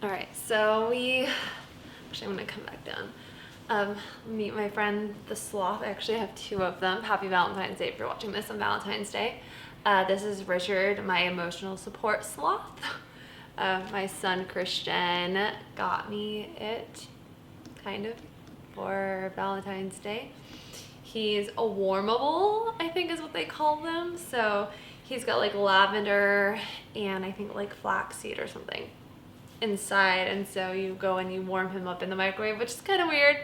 All right, so actually, I'm gonna come back down. Meet my friend, the sloth. I actually have two of them. Happy Valentine's Day if you're watching this on Valentine's Day. This is Richard, my emotional support sloth. My son Christian got me it, kind of, for Valentine's Day. He's a warmable, I think is what they call them. So he's got like lavender and I think like flaxseed or something inside, and so you go and you warm him up in the microwave, which is kind of weird.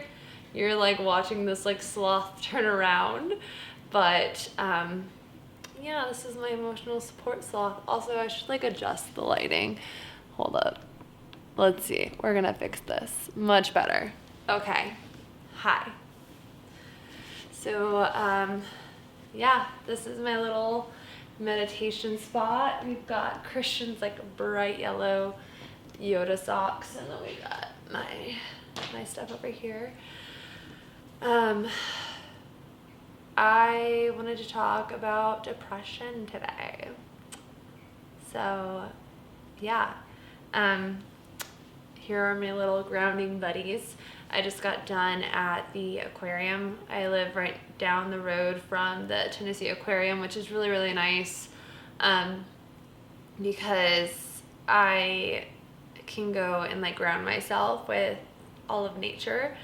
You're like watching this like sloth turn around, but yeah, this is my emotional support sloth. Also, I should like adjust the lighting. Hold up, let's see, we're gonna fix this much better. Okay, hi. So yeah, this is my little meditation spot. We've got Christian's like bright yellow Yoda socks, and then we got my stuff over here. I wanted to talk about depression today. So yeah, here are my little grounding buddies. I just got done at the aquarium. I live right down the road from the Tennessee Aquarium, which is really, really nice, because I can go and like ground myself with all of nature.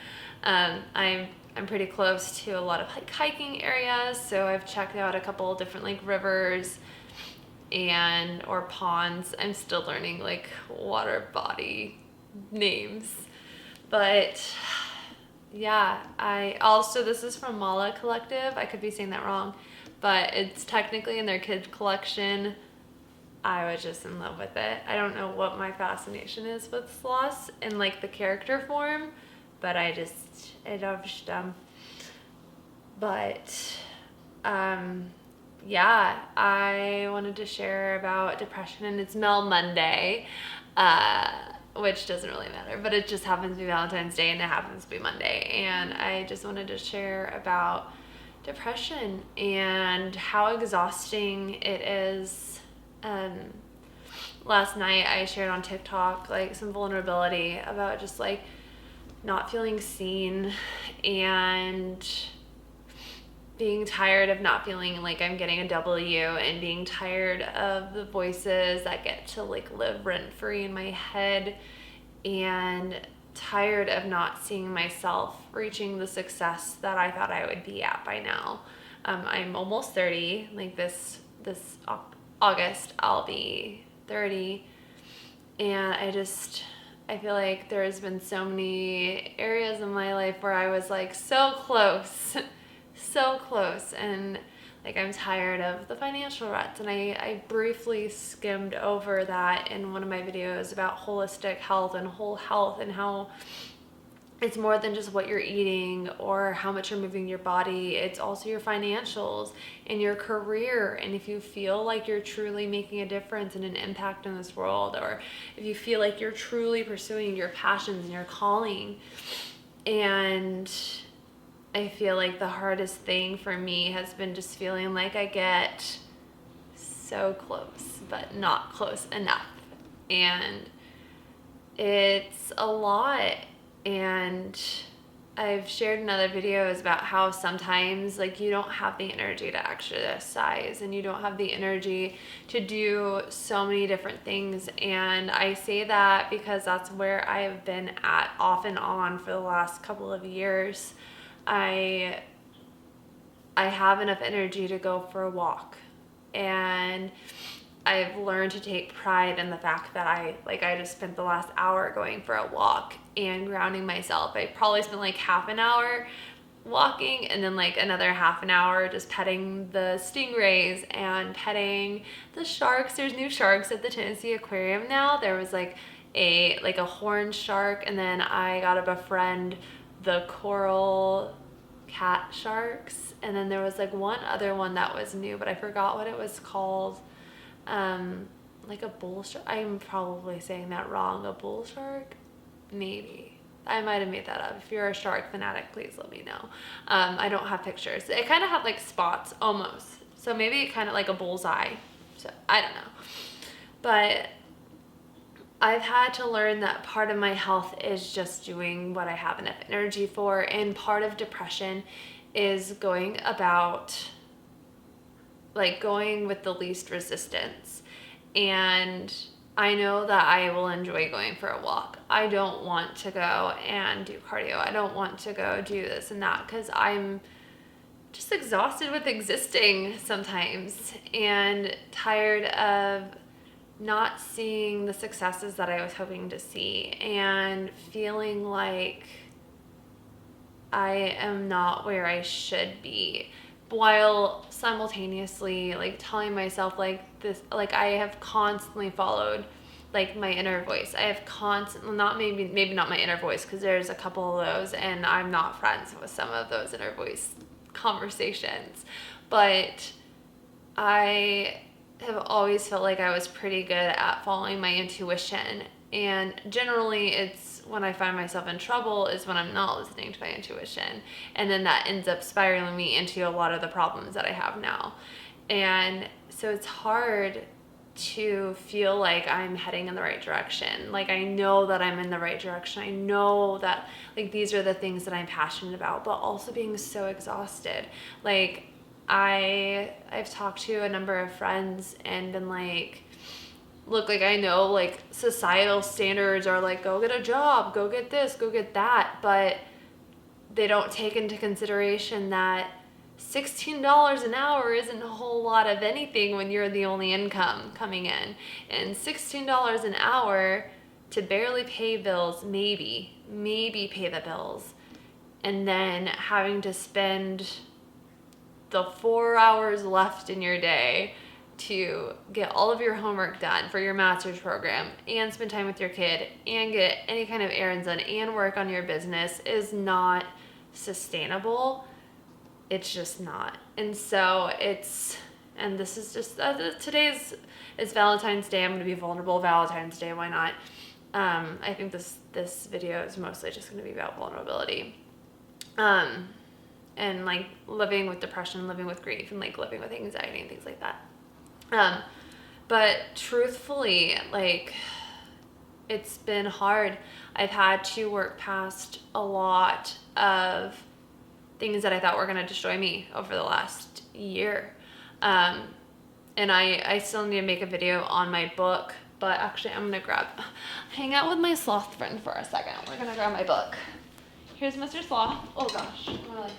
I'm pretty close to a lot of like hiking areas, so I've checked out a couple different like rivers or ponds. I'm still learning like water body names, but yeah, this is from Mala Collective. I could be saying that wrong, but it's technically in their kids collection. I was just in love with it. I don't know what my fascination is with sloths in like the character form, but I loved them. But yeah, I wanted to share about depression, and it's Mel Monday, which doesn't really matter, but it just happens to be Valentine's Day and it happens to be Monday. And I just wanted to share about depression and how exhausting it is. Last night I shared on TikTok like some vulnerability about just like not feeling seen and being tired of not feeling like I'm getting a W, and being tired of the voices that get to like live rent free in my head, and tired of not seeing myself reaching the success that I thought I would be at by now. I'm almost 30, like this August I'll be 30, and I feel like there's been so many areas in my life where I was like so close, and like I'm tired of the financial ruts. And I briefly skimmed over that in one of my videos about holistic health and whole health, and how it's more than just what you're eating or how much you're moving your body. It's also your financials and your career. And if you feel like you're truly making a difference and an impact in this world, or if you feel like you're truly pursuing your passions and your calling. And I feel like the hardest thing for me has been just feeling like I get so close, but not close enough. And it's a lot. And I've shared in other videos about how sometimes like you don't have the energy to exercise, and you don't have the energy to do so many different things. And I say that because that's where I have been at off and on for the last couple of years. I have enough energy to go for a walk, and I've learned to take pride in the fact that I just spent the last hour going for a walk and grounding myself. I probably spent like half an hour walking, and then like another half an hour just petting the stingrays and petting the sharks. There's new sharks at the Tennessee Aquarium now. There was like a horned shark, and then I got to befriend the coral cat sharks, and then there was like one other one that was new, but I forgot what it was called. Like a bull shark. I'm probably saying that wrong. A bull shark? Maybe. I might have made that up. If you're a shark fanatic, please let me know. I don't have pictures. It kind of had like spots almost. So maybe kind of like a bullseye. So I don't know. But I've had to learn that part of my health is just doing what I have enough energy for, and part of depression is going about, like, going with the least resistance. And I know that I will enjoy going for a walk. I don't want to go and do cardio. I don't want to go do this and that because I'm just exhausted with existing sometimes and tired of not seeing the successes that I was hoping to see and feeling like I am not where I should be, while simultaneously like telling myself like this, like I have constantly followed like my inner voice. I have constantly, not maybe not my inner voice, because there's a couple of those and I'm not friends with some of those inner voice conversations, but I have always felt like I was pretty good at following my intuition. And generally it's when I find myself in trouble is when I'm not listening to my intuition. And then that ends up spiraling me into a lot of the problems that I have now. And so it's hard to feel like I'm heading in the right direction. Like I know that I'm in the right direction. I know that like these are the things that I'm passionate about, but also being so exhausted. Like I've talked to a number of friends and been like, look, like I know like societal standards are like, go get a job, go get this, go get that, but they don't take into consideration that $16 an hour isn't a whole lot of anything when you're the only income coming in. And $16 an hour to barely pay bills, maybe pay the bills, and then having to spend the 4 hours left in your day to get all of your homework done for your master's program and spend time with your kid and get any kind of errands done and work on your business is not sustainable. It's just not. And so and this is just, it's Valentine's Day. I'm going to be vulnerable Valentine's Day. Why not? I think this video is mostly just going to be about vulnerability. And like living with depression, living with grief, and like living with anxiety and things like that. But truthfully, like it's been hard. I've had to work past a lot of things that I thought were going to destroy me over the last year. And I still need to make a video on my book, but actually I'm going to hang out with my sloth friend for a second. We're going to grab my book. Here's Mr. Sloth. Oh gosh, I'm going to like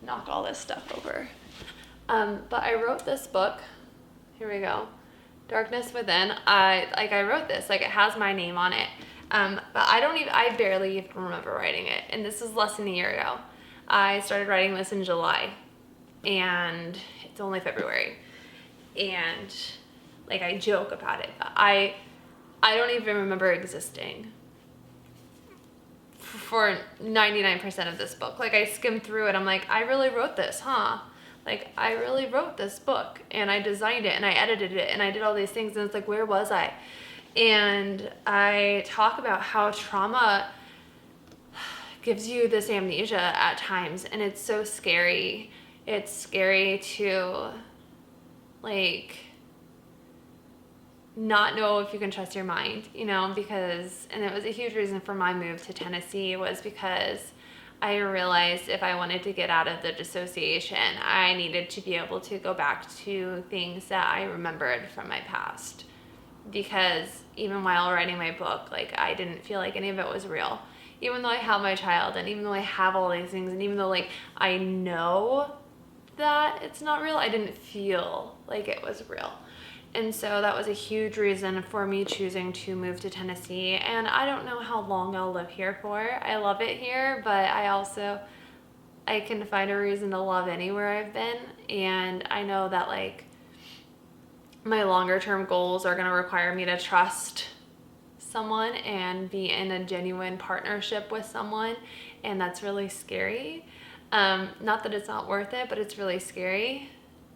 knock all this stuff over. But I wrote this book. Here we go. Darkness Within. I wrote this, like it has my name on it. But I barely even remember writing it. And this is less than a year ago. I started writing this in July and it's only February. And like I joke about it, but I don't even remember existing for 99% of this book. Like I skimmed through it. I'm like, I really wrote this, huh? Like I really wrote this book and I designed it and I edited it and I did all these things. And it's like, where was I? And I talk about how trauma gives you this amnesia at times, and it's so scary. It's scary to like not know if you can trust your mind, you know, because, and it was a huge reason for my move to Tennessee was because I realized if I wanted to get out of the dissociation, I needed to be able to go back to things that I remembered from my past. Because even while writing my book, like I didn't feel like any of it was real. Even though I have my child and even though I have all these things and even though like I know that it's not real, I didn't feel like it was real. And so that was a huge reason for me choosing to move to Tennessee. And I don't know how long I'll live here for. I love it here, but I can find a reason to love anywhere I've been. And I know that like my longer term goals are going to require me to trust someone and be in a genuine partnership with someone, and that's really scary. Not that it's not worth it, but it's really scary.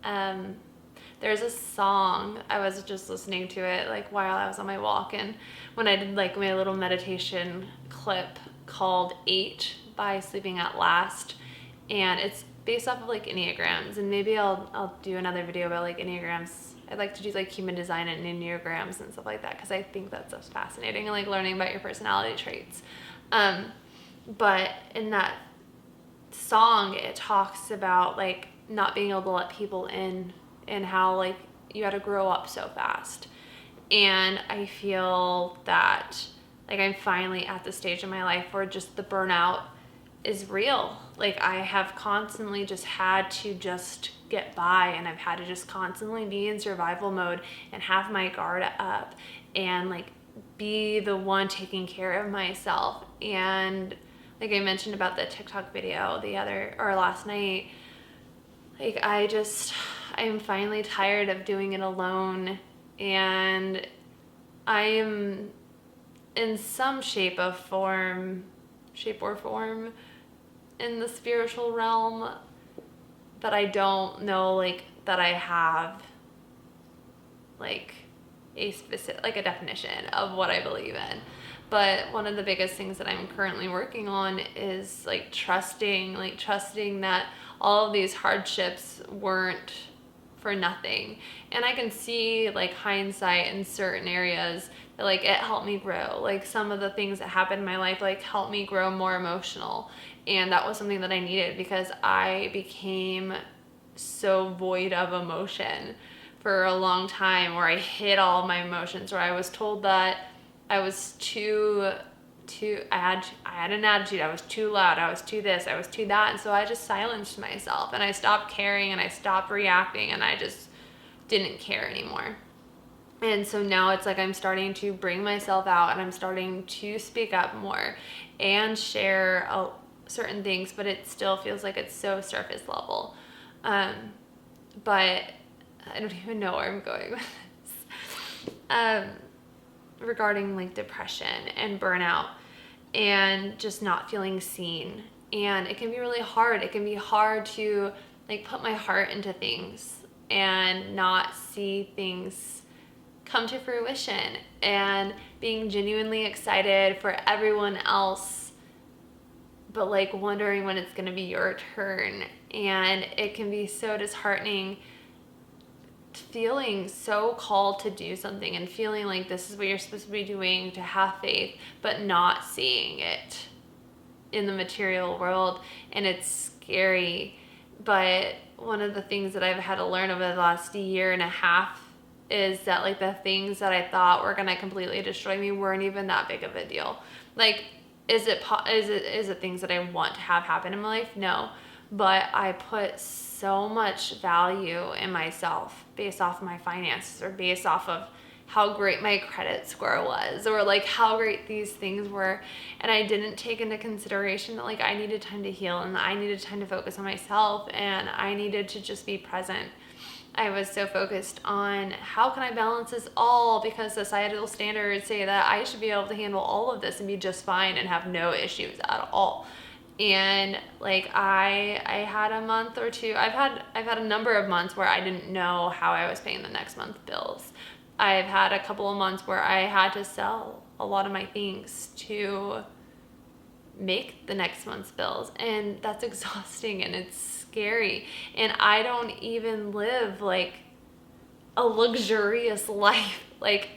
There's a song, I was just listening to it like while I was on my walk, and when I did like my little meditation clip called 8 by Sleeping at Last, and it's based off of like enneagrams, and maybe I'll do another video about like enneagrams I'd like to do like human design and enneagrams and stuff like that, because I think that stuff's fascinating, and like learning about your personality traits. But in that song, it talks about like not being able to let people in, and how like you had to grow up so fast. And I feel that like I'm finally at the stage in my life where just the burnout is real. Like I have constantly just had to just get by, and I've had to just constantly be in survival mode and have my guard up and like be the one taking care of myself. And like I mentioned about the TikTok video last night, like I'm finally tired of doing it alone, and I am in some shape or form in the spiritual realm, but I don't know like that I have like a specific, like a definition of what I believe in. But one of the biggest things that I'm currently working on is like trusting that all of these hardships weren't for nothing. And I can see like hindsight in certain areas that like it helped me grow. Like some of the things that happened in my life like helped me grow more emotional. And that was something that I needed, because I became so void of emotion for a long time, where I hid all of my emotions, where I was told that I was I had an attitude, I was too loud, I was too this, I was too that. And so I just silenced myself, and I stopped caring, and I stopped reacting, and I just didn't care anymore. And so now it's like I'm starting to bring myself out, and I'm starting to speak up more and share certain things, but it still feels like it's so surface level. But I don't even know where I'm going with this. Regarding like depression and burnout and just not feeling seen. And it can be really hard. It can be hard to like put my heart into things and not see things come to fruition, and being genuinely excited for everyone else, but like wondering when it's going to be your turn. And it can be so disheartening, feeling so called to do something and feeling like this is what you're supposed to be doing, to have faith, but not seeing it in the material world. And it's scary. But one of the things that I've had to learn over the last year and a half is that like the things that I thought were going to completely destroy me weren't even that big of a deal. Like, is it things that I want to have happen in my life? No. But I put so much value in myself based off my finances, or based off of how great my credit score was, or like how great these things were. And I didn't take into consideration that like I needed time to heal, and I needed time to focus on myself, and I needed to just be present. I was so focused on how can I balance this all, because societal standards say that I should be able to handle all of this and be just fine and have no issues at all. And like I had a month or two, I've had a number of months where I didn't know how I was paying the next month's bills. I've had a couple of months where I had to sell a lot of my things to make the next month's bills, and that's exhausting and it's scary. And I don't even live like a luxurious life. Like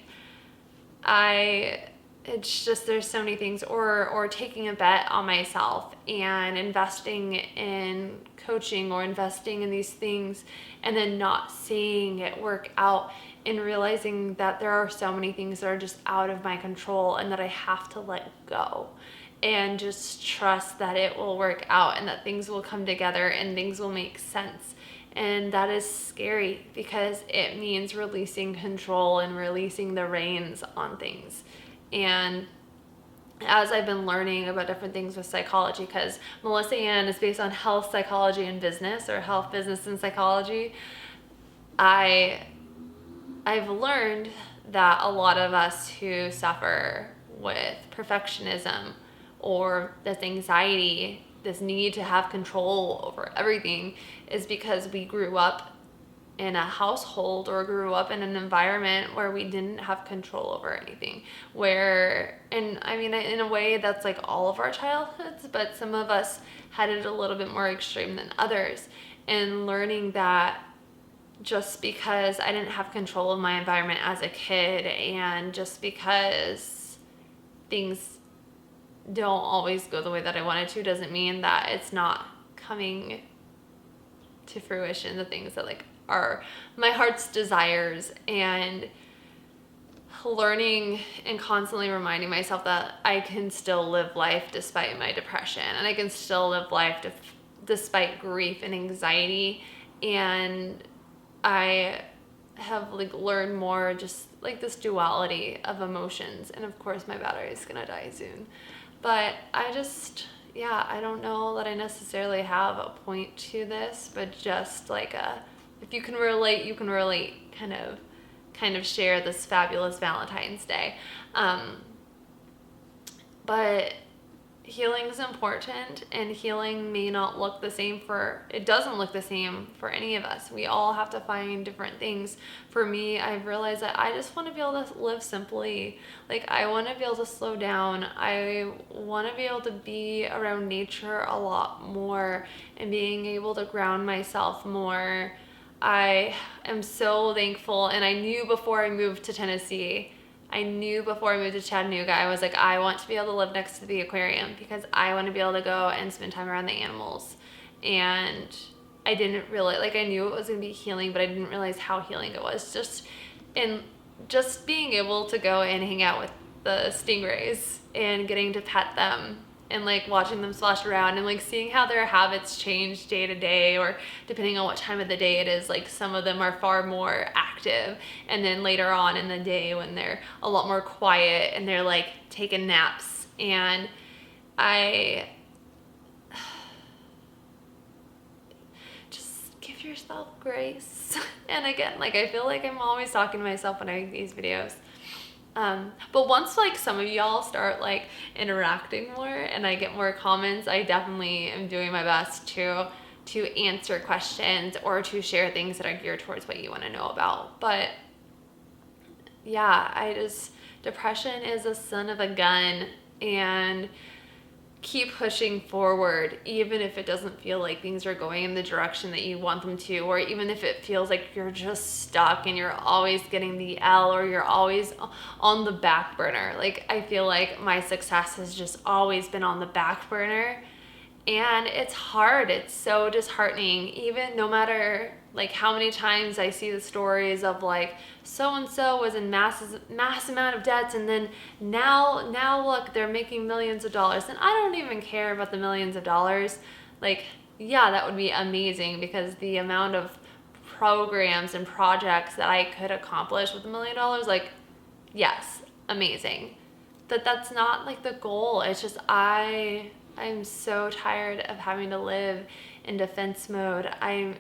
it's just, there's so many things, or taking a bet on myself and investing in coaching or investing in these things, and then not seeing it work out, and realizing that there are so many things that are just out of my control, and that I have to let go and just trust that it will work out, and that things will come together and things will make sense. And that is scary, because it means releasing control and releasing the reins on things. And as I've been learning about different things with psychology, because Melissa Ann is based on health, psychology, and business, or health, business, and psychology, I've learned that a lot of us who suffer with perfectionism, or this anxiety, this need to have control over everything, is because we grew up in a household or grew up in an environment where we didn't have control over anything. And I mean, in a way that's like all of our childhoods, but some of us had it a little bit more extreme than others. And learning that just because I didn't have control of my environment as a kid, and just because things don't always go the way that I wanted to, doesn't mean that it's not coming to fruition, the things that like are my heart's desires. And learning and constantly reminding myself that I can still live life despite my depression, and I can still live life despite grief and anxiety. And I have like learned more just like this duality of emotions. And of course my battery is gonna die soon, but I just, yeah, I don't know that I necessarily have a point to this, but just like if you can relate, you can relate kind of share this fabulous Valentine's Day. But healing is important, and healing may not look the same it doesn't look the same for any of us. We all have to find different things. For me, I've realized that I just want to be able to live simply. Like, I want to be able to slow down. I want to be able to be around nature a lot more and being able to ground myself more. I am so thankful, and I knew before I moved to Tennessee, I knew before I moved to Chattanooga, I was like, I want to be able to live next to the aquarium because I want to be able to go and spend time around the animals. And I didn't really, like, I knew it was going to be healing, but I didn't realize how healing it was. Just being able to go and hang out with the stingrays and getting to pet them and like watching them splash around and like seeing how their habits change day to day, or depending on what time of the day it is. Like, some of them are far more active, and then later on in the day when they're a lot more quiet and they're like taking naps. And I just give yourself grace. And again, like, I feel like I'm always talking to myself when I make these videos. But once like some of y'all start like interacting more and I get more comments, I definitely am doing my best to answer questions or to share things that are geared towards what you want to know about. But yeah, depression is a son of a gun, and keep pushing forward, even if it doesn't feel like things are going in the direction that you want them to, or even if it feels like you're just stuck and you're always getting the L, or you're always on the back burner. Like, I feel like my success has just always been on the back burner, and it's hard. It's so disheartening, even no matter like how many times I see the stories of like so-and-so was in mass amount of debts, and then now look, they're making millions of dollars. And I don't even care about the millions of dollars. Like, yeah, that would be amazing, because the amount of programs and projects that I could accomplish with $1 million, like, yes, amazing. But that's not like the goal. It's just I'm so tired of having to live in defense mode. I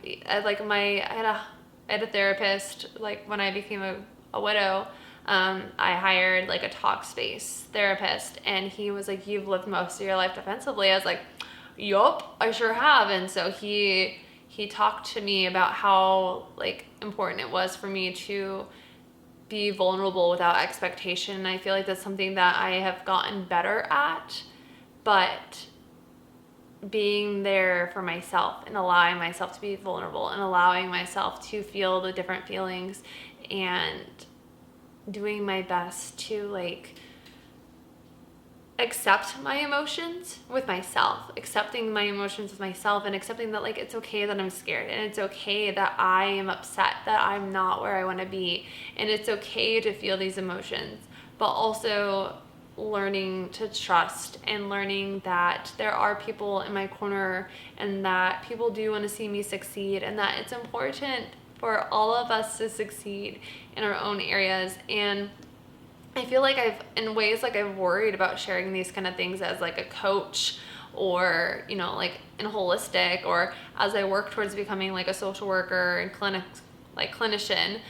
had a therapist, like when I became a widow. I hired like a talk space therapist, and he was like, you've lived most of your life defensively. I was like, yup, I sure have. And so he talked to me about how like important it was for me to be vulnerable without expectation. And I feel like that's something that I have gotten better at, but being there for myself and allowing myself to be vulnerable and allowing myself to feel the different feelings, and doing my best to like accept my emotions with myself, accepting my emotions with myself, and accepting that like it's okay that I'm scared, and it's okay that I am upset, that I'm not where I want to be, and it's okay to feel these emotions, but also learning to trust and learning that there are people in my corner, and that people do want to see me succeed, and that it's important for all of us to succeed in our own areas. And I feel like I've worried about sharing these kind of things as like a coach, or, you know, like in holistic, or as I work towards becoming like a social worker and clinician,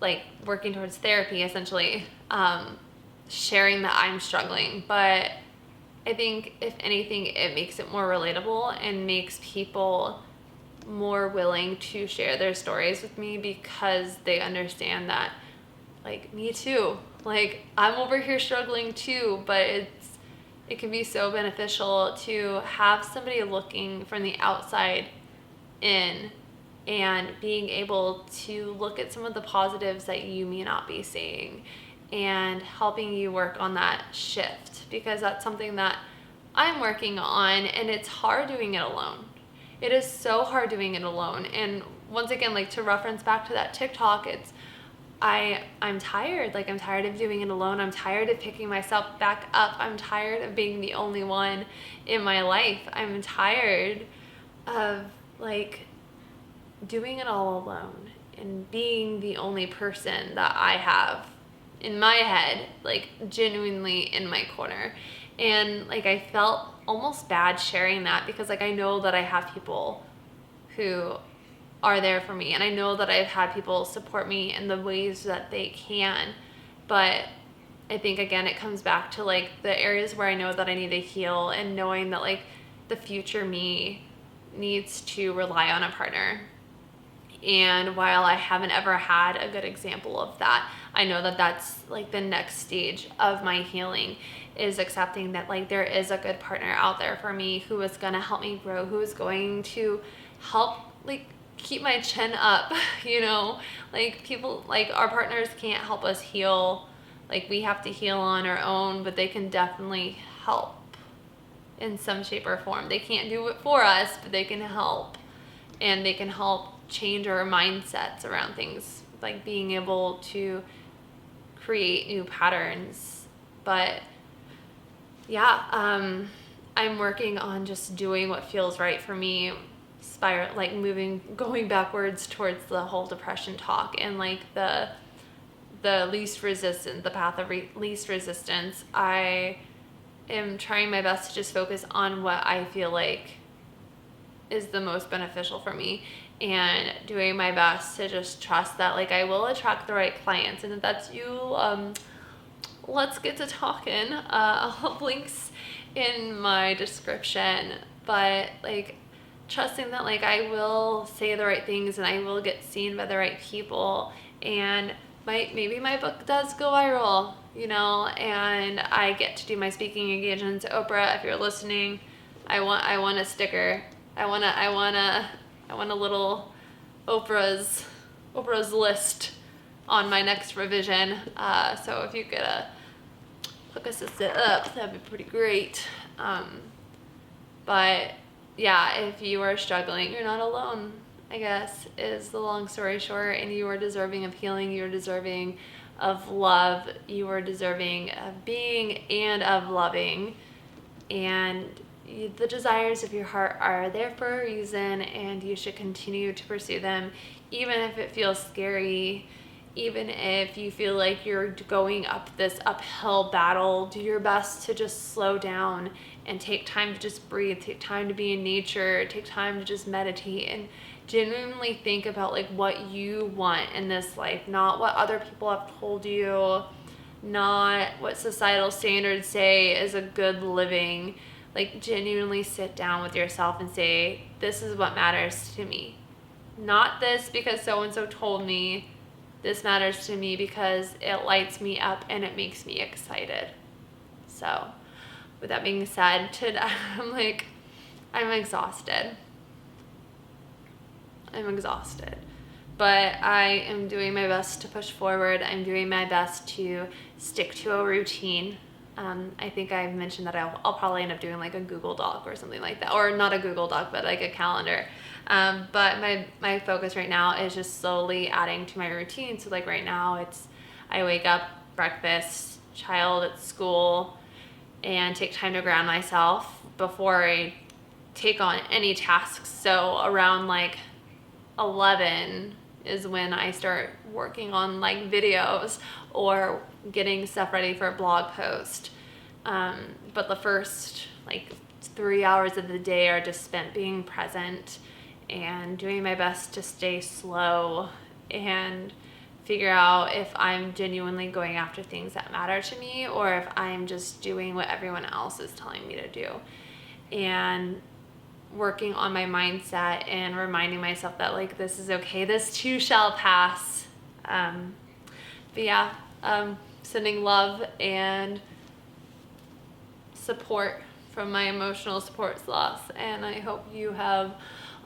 like working towards therapy essentially, sharing that I'm struggling. But I think if anything, it makes it more relatable and makes people more willing to share their stories with me, because they understand that like, me too, like I'm over here struggling too. But it can be so beneficial to have somebody looking from the outside in and being able to look at some of the positives that you may not be seeing and helping you work on that shift, because that's something that I'm working on, and it's hard doing it alone. It is so hard doing it alone. And once again, like, to reference back to that TikTok, it's I'm tired. Like, I'm tired of doing it alone. I'm tired of picking myself back up. I'm tired of being the only one in my life. I'm tired of, like, doing it all alone and being the only person that I have in my head, like, genuinely in my corner. And, like, I felt almost bad sharing that, because, like, I know that I have people who are there for me, and I know that I've had people support me in the ways that they can. But I think, again, it comes back to, like, the areas where I know that I need to heal, and knowing that, like, the future me needs to rely on a partner. And while I haven't ever had a good example of that, I know that that's, like, the next stage of my healing, is accepting that, like, there is a good partner out there for me who is going to help me grow, who is going to help, like, keep my chin up, you know? Like, people, like, our partners can't help us heal. Like, we have to heal on our own, but they can definitely help in some shape or form. They can't do it for us, but they can help. And they can help change our mindsets around things, like being able to create new patterns. But yeah, I'm working on just doing what feels right for me, like going backwards towards the whole depression talk, and, like, the least resistance, the path of least resistance. I am trying my best to just focus on what I feel like is the most beneficial for me, and doing my best to just trust that, like, I will attract the right clients. And if that's you, let's get to talking. I'll have links in my description, but, like, trusting that, like, I will say the right things and I will get seen by the right people, and maybe my book does go viral, you know, and I get to do my speaking engagements. Oprah, if you're listening, I want a sticker. I want a little Oprah's list on my next revision. So if you could hook us up, that'd be pretty great. But yeah, if you are struggling, you're not alone, I guess, is the long story short. And you are deserving of healing. You are deserving of love. You are deserving of being and of loving. And the desires of your heart are there for a reason, and you should continue to pursue them, even if it feels scary, even if you feel like you're going up this uphill battle. Do your best to just slow down and take time to just breathe, take time to be in nature, take time to just meditate, and genuinely think about, like, what you want in this life, not what other people have told you, not what societal standards say is a good living. Like, genuinely sit down with yourself and say, this is what matters to me. Not this because so-and-so told me. This matters to me because it lights me up and it makes me excited. So, with that being said, today I'm exhausted. But I am doing my best to push forward. I'm doing my best to stick to a routine. I think I've mentioned that I'll probably end up doing, like, a Google Doc or something like that, or not a Google Doc, but like a calendar. But my focus right now is just slowly adding to my routine. So, like, right now I wake up, breakfast, child at school, and take time to ground myself before I take on any tasks. So around, like, 11 is when I start working on, like, videos or getting stuff ready for a blog post. But the first, like, 3 hours of the day are just spent being present and doing my best to stay slow and figure out if I'm genuinely going after things that matter to me, or if I'm just doing what everyone else is telling me to do. And working on my mindset and reminding myself that, like, this is okay. This too shall pass. But yeah, sending love and support from my emotional support sloths. And I hope you have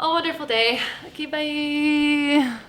a wonderful day. Okay, bye.